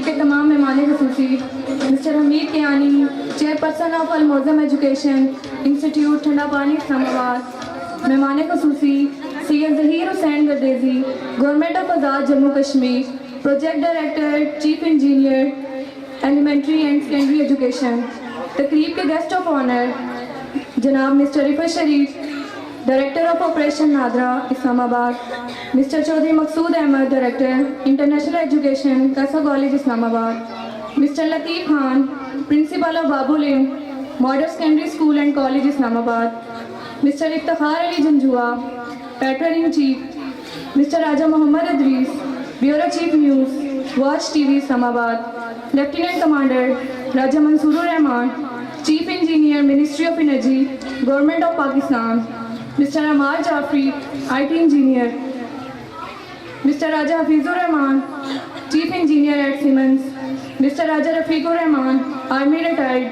के तमाम मेहमान ख़ुसूसी, mister Hamid Kiyani, chairperson of Al Moazzam education institute Thanda Pani Islamabad, मेहमान ख़ुसूसी Syed Zaheer Hussain Gardezi, government of Azad Jammu Kashmir, project director, chief engineer elementary and secondary education. तकरीब के गेस्ट ऑफ ऑनर जनाब mister Riffat Sharif, director of operation NADRA Islamabad, mister Chaudhry Maqsood Ahmed, director international education कैसा college Islamabad, mister Latif Khan, principal of बाबुलिन model secondary school and college Islamabad, mister Iftikhar Ali Janjua, patron in chief, mister Raja Mohammad Idrees, bureau chief news watch TV Islamabad, lieutenant commander Raja Mansoor Rehman, chief engineer ministry of energy government of Pakistan, mister Ammar Jafri, IT engineer, mister Raja Hafeezur Rehman, chief engineer at Siemens, mister Raja Rafiqur Rehman, army retired,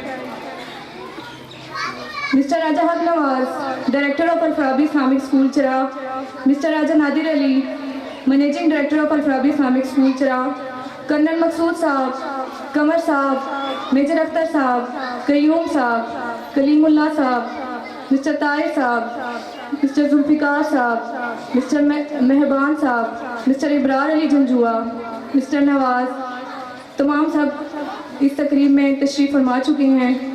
mister Raja Haq Nawaz, director of Al Farabi Islamic school Chirag, mister Raja Nadir Ali, managing director of Al Farabi Islamic school Chirag, colonel मकसूद साहब, कमर साहब, major Akhtar साहब, कयूम साहब, कलीमुल्लाह साहब, mister Tahir साहब, mister Zulfikar साहब, mister मेहरबान साहब, mister Ibrar Ali Janjua, mister Nawaz, तमाम सब इस तकरीब में तशरीफ़ फरमा चुके हैं।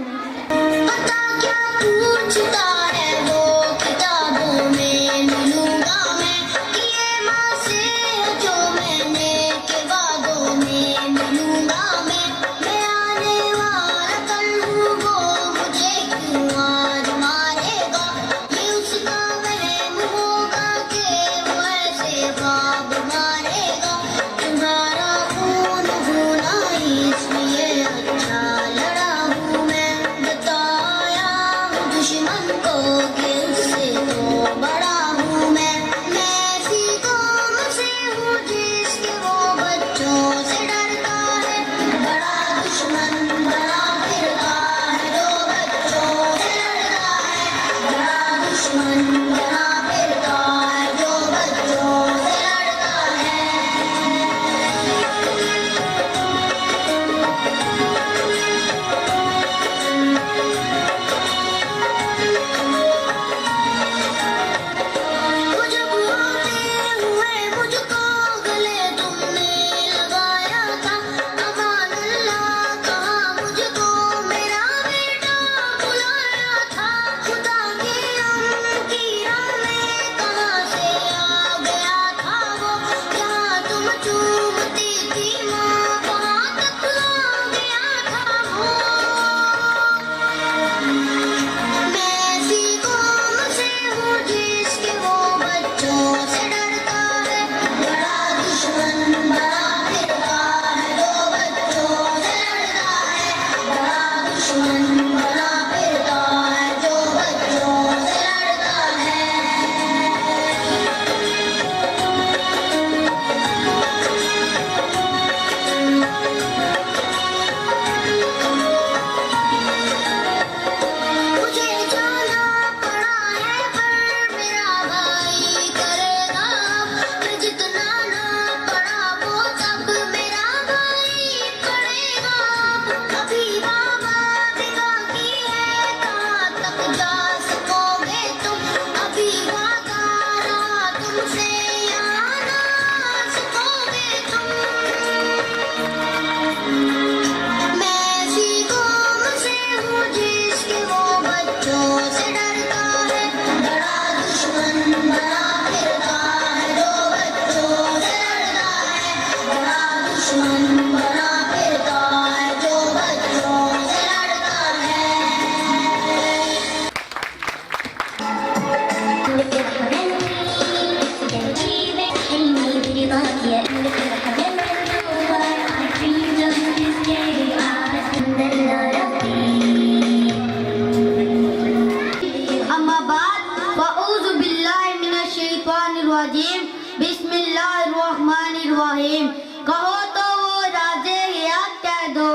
बिस्मिल्लाहिर्रहमानिर्रहीम। कहो तो वो राज़े हयात कह दो,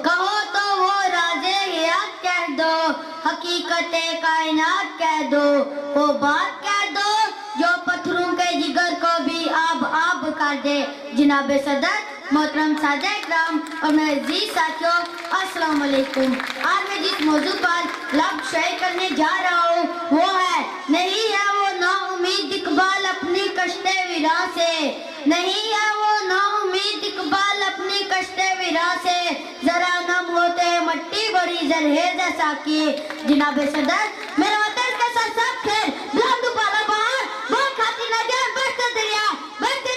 कहो तो वो राज़े हयात कह दो, हकीकत कायनात कह दो, वो बात कह दो जो पत्थरों के जिगर को भी आब आब कर दे। जनाब सदर मोहतरम सादा इकराम और मेरे अजीज साथियों, अस्सलाम वालेकुम। आज मैं जिस मौजू पर लफ्ज़ शेयर करने जा रहा हूँ वो है, नहीं है वो नाउमीद इकबाल अपनी कश्ते विरा से, नहीं है वो नाउमीद इकबाल अपनी कश्ते विरा से, जरा नम होते मट्टी बड़ी जरहेज ऐसा की। जनाब सदर, मेरा वतन का सरसब खेल बुलंद पाला बहार, बहुत खाती नजर बढ़ते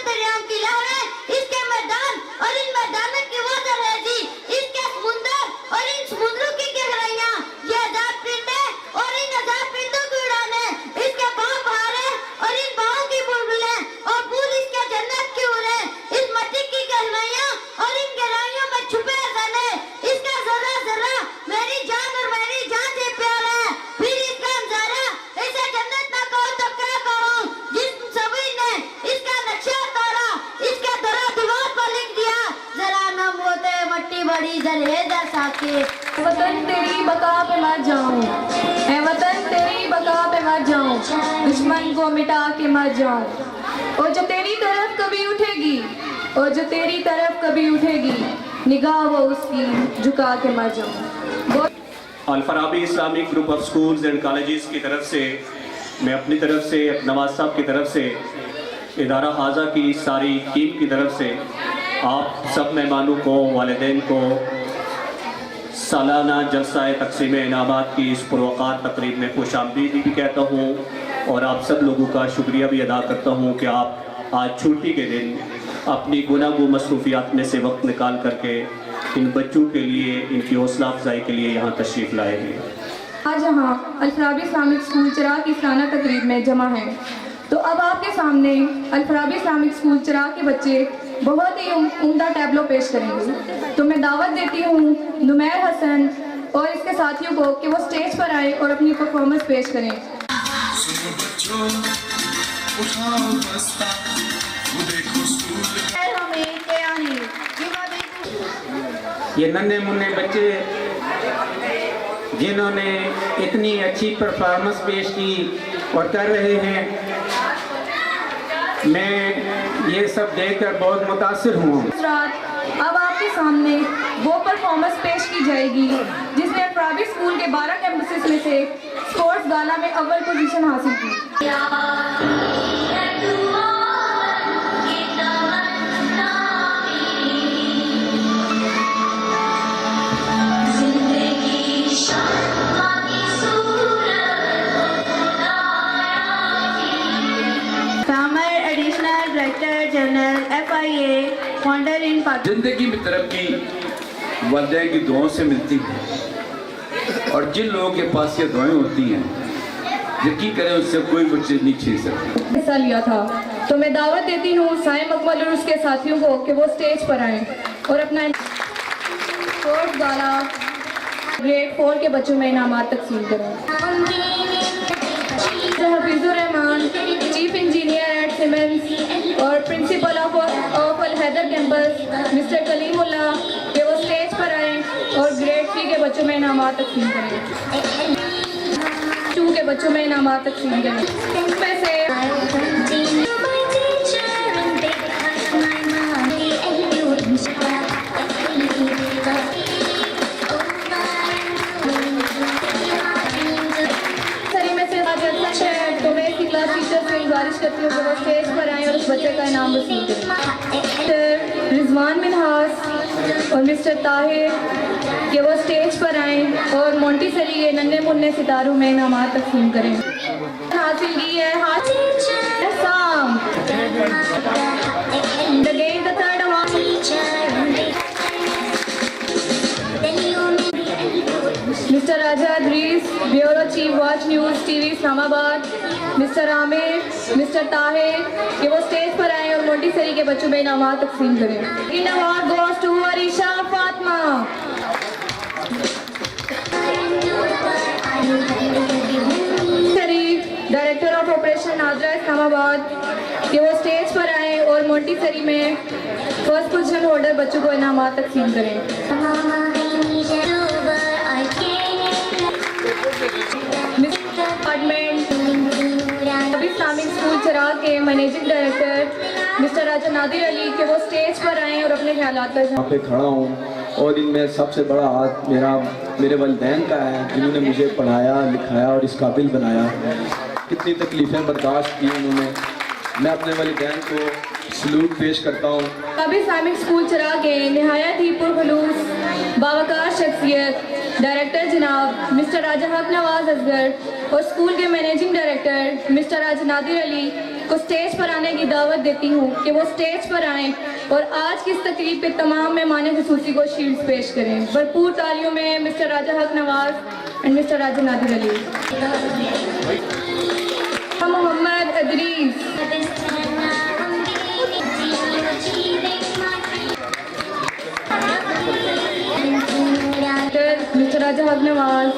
दरियाओं की लहरें, इसके मैदान और इन मैदानों की वो जरहेजी, इसके समुंदर और इन समुद्रों की गहराइयां, ये आजाद परिंदे और इन आजाद परिंदों की उड़ानें, इसके बाग बहारें और इन बाहों की बुलबुलें, और फूल इसके जन्नत की उड़ें, इस मट्टी की गहराइयां और इन गहराइयों में छुपे खजाने, इसका जरा जरा मेरी जान और मेरी जान से प्यार है। फिर इसका नजारा, इसे जन्नत ना कहो तो क्या कहूँ, जिस सभी ने इसका नक्शा उतारा, इसका दरा दीवार पर लिख दिया, जरा नम होते मट्टी बड़ी जरहेज ऐसा के। वतन तेरी बका पे मर जाऊं, ऐ वतन तेरी बका पे मर जाऊं, दुश्मन को मिटा के मर जाऊं। और जो तेरी तरफ कभी उठेगी, और जो तेरी तरफ कभी उठेगी, निगाह वो उसकी झुका के मर जाऊं। Al Farabi Islamic group of schools and colleges की तरफ से मैं अपनी तरफ से, नवाज साहब की तरफ से, इदारा हाजा की सारी टीम की तरफ से आप सब मेहमानों को, वालिदैन को सालाना जलसा तकसीम इनामात की इस पुरवकार तकरीब में खुशामदीद भी कहता हूँ और आप सब लोगों का शुक्रिया भी अदा करता हूँ कि आप आज छुट्टी के दिन अपनी गुनागो मसरूफियात में से वक्त निकाल करके इन बच्चों के लिए, इनकी हौसला अफजाई के लिए यहाँ तशरीफ़ लाए हैं। आज यहाँ अल-फराबी इस्लामिक स्कूल चिराग की सालाना तकरीब में जमा हैं, तो अब आपके सामने अल-फराबी इस्लामिक स्कूल चिराग के बच्चे बहुत ही उम्दा टैबलो पेश करेंगे। तो मैं दावत देती हूँ नुमैर हसन और इसके साथियों को कि वो स्टेज पर आए और अपनी परफॉर्मेंस पेश करें। सुनो बच्चों, उठाओ बस्ता, वो देखो स्कूल। ये नन्हे मुन्ने बच्चे जिन्होंने इतनी अच्छी परफॉर्मेंस पेश की और कर रहे हैं, मैं ये सब देखकर बहुत मुतासिर हूँ। अब आपके सामने वो परफॉर्मेंस पेश की जाएगी जिसने अल-फराबी स्कूल के 12 कैंपसेस में से स्पोर्ट्स गाला में अव्वल पोजीशन हासिल की। जिंदगी में तरक्की वालिदैन की दुआओं से मिलती है और जिन लोगों के पास ये दुआएं होती हैं, यकीन करें उससे कोई वो चीज़ नहीं छीन सकती। हिस्सा लिया था, तो मैं दावत देती हूँ साइम अकमल और उसके साथियों को कि वो स्टेज पर आएं और अपना स्पोर्ट्स गाला ग्रेड 4 के बच्चों में इनामात तकसीम करें। Hafeezur Rehman, chief engineer at Siemens और principal of Al Haider campus mister Kalimullah के वो स्टेज पर आए और ग्रेड 3 के बच्चों में इनामात तकसीम करें। 2 के बच्चों में इनामात तकसीम करें। उसमें से गुजारिश करती हूँ कि वो स्टेज पर आएँ और उस बच्चे का इनाम वसूल करें। मिस्टर रिजवान मिनहास और मिस्टर ताहिर कि वो स्टेज पर आएँ और मोंटीसरी के नन्हे मुन्ने सितारों में इनामात तकसीम करें। हासिल की है साम again the third award mister Raja Adris, bureau chief watch news TV Islamabad, mister Aamir, mister Tahir कि वो स्टेज पर आए और मोंटीसरी के बच्चों में इनामात तकसीम करें। In award goes to Areesha Fatima. Director of operation NADRA Islamabad कि वो स्टेज पर आए और मोंटीसरी में फर्स्ट पोजीशन होल्डर बच्चों को इनामात तकसीम करें। डिपार्टमेंट इस्लामिक स्कूल चिराग के managing director mister Raja Nadir Ali कि वो स्टेज पर आएँ और अपने ख्यालात का यहाँ पे खड़ा हूँ और इनमें सबसे बड़ा हाथ मेरे वालिदैन का है, जिन्होंने मुझे पढ़ाया लिखाया और इस काबिल बनाया। कितनी तकलीफ़ें बर्दाश्त की उन्होंने। मैं अपने वालिदैन को सलूट पेश करता हूँ। काबिल इस्लामिक स्कूल चिराग के नहायत ही पुरखलूस बावकार शख्सियत डायरेक्टर जनाब मिस्टर राजा हक नवाज असगर और स्कूल के managing director mister Raja Nadir Ali को स्टेज पर आने की दावत देती हूँ कि वो स्टेज पर आएँ और आज की इस तकरीब के तमाम मेहमान खुसूसी को शील्ड्स पेश करें। भरपूर तालियों में mister Raja Haq Nawaz and mister Raja Nadir Ali. Mohammad Idrees, mister Raja Haq Nawaz,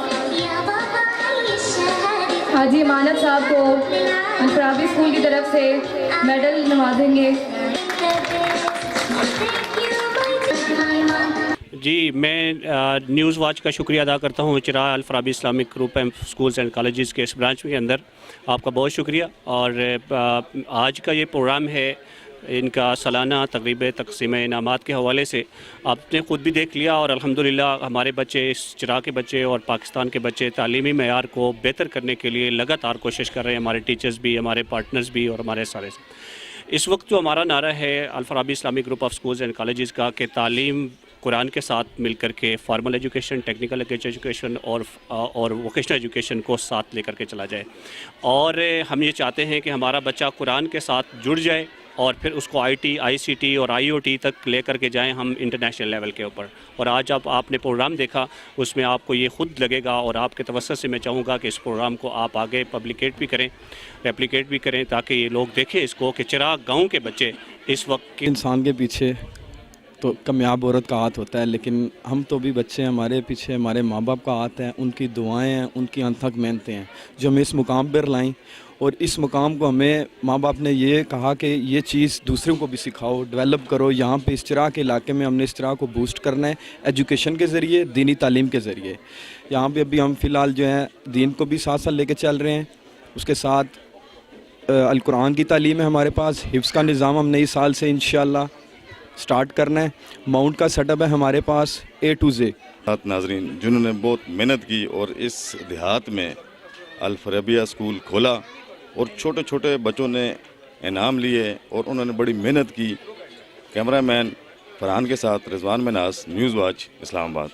हाजी मानद साहब को अल-फराबी स्कूल की तरफ से मेडल नवाजेंगे। जी, मैं न्यूज़ वॉच का शुक्रिया अदा करता हूँ Chirag Al Farabi Islamic group and schools and colleges के इस ब्रांच के अंदर आपका बहुत शुक्रिया। और आज का ये प्रोग्राम है इनका सालाना तकरीब तकसीम इनामात के हवाले से आपने ख़ुद भी देख लिया और अल्हम्दुलिल्लाह हमारे बच्चे, इस चिराग के बच्चे और पाकिस्तान के बच्चे तालीमी मेयार को बेहतर करने के लिए लगातार कोशिश कर रहे हैं। हमारे टीचर्स भी, हमारे पार्टनर्स भी और हमारे सारे। इस वक्त जो हमारा नारा है Al Farabi Islamic group of schools and colleges का कि तालीम कुरान के साथ मिलकर के फॉर्मल एजुकेशन, टेक्निकल एजुकेशन और वोकेशनल एजुकेशन को साथ लेकर के चला जाए। और हम ये चाहते हैं कि हमारा बच्चा कुरान के साथ जुड़ जाए और फिर उसको IT, ICT और IoT तक लेकर के जाएं हम इंटरनेशनल लेवल के ऊपर। और आज आपने प्रोग्राम देखा, उसमें आपको ये ख़ुद लगेगा और आपके तवज्जो से मैं चाहूँगा कि इस प्रोग्राम को आप आगे पब्लिकेट भी करें, रेप्लिकेट भी करें, ताकि ये लोग देखें इसको कि चिराग गाँव के बच्चे इस वक्त इंसान के पीछे तो कामयाब औरत का हाथ होता है, लेकिन हम तो भी बच्चे, हमारे पीछे हमारे माँ बाप का हाथ है, उनकी दुआएं हैं, उनकी अनथक मेहनतें हैं जो हमें इस मुकाम पर लाएं। और इस मुकाम को हमें माँ बाप ने ये कहा कि ये चीज़ दूसरों को भी सिखाओ, डेवलप करो। यहाँ पे इस तरह के इलाके में हमने इस तरह को बूस्ट करना है एजुकेशन के ज़रिए, दीनी तालीम के ज़रिए। यहाँ पे अभी हम फ़िलहाल जो है दीन को भी साथ साथ लेके चल रहे हैं, उसके साथ अल कुरान की तालीम है हमारे पास। हिफ्ज़ का निज़ाम हमने इस साल से इंशाअल्लाह स्टार्ट करना है। माउंट का सेटअप है हमारे पास A to Z। नाज़रीन जिन्होंने बहुत मेहनत की और इस देहात में अल-फराबिया स्कूल खोला और छोटे छोटे बच्चों ने इनाम लिए और उन्होंने बड़ी मेहनत की। कैमरामैन फरहान के साथ रिजवान मनास, न्यूज़ वॉच, इस्लामाबाद।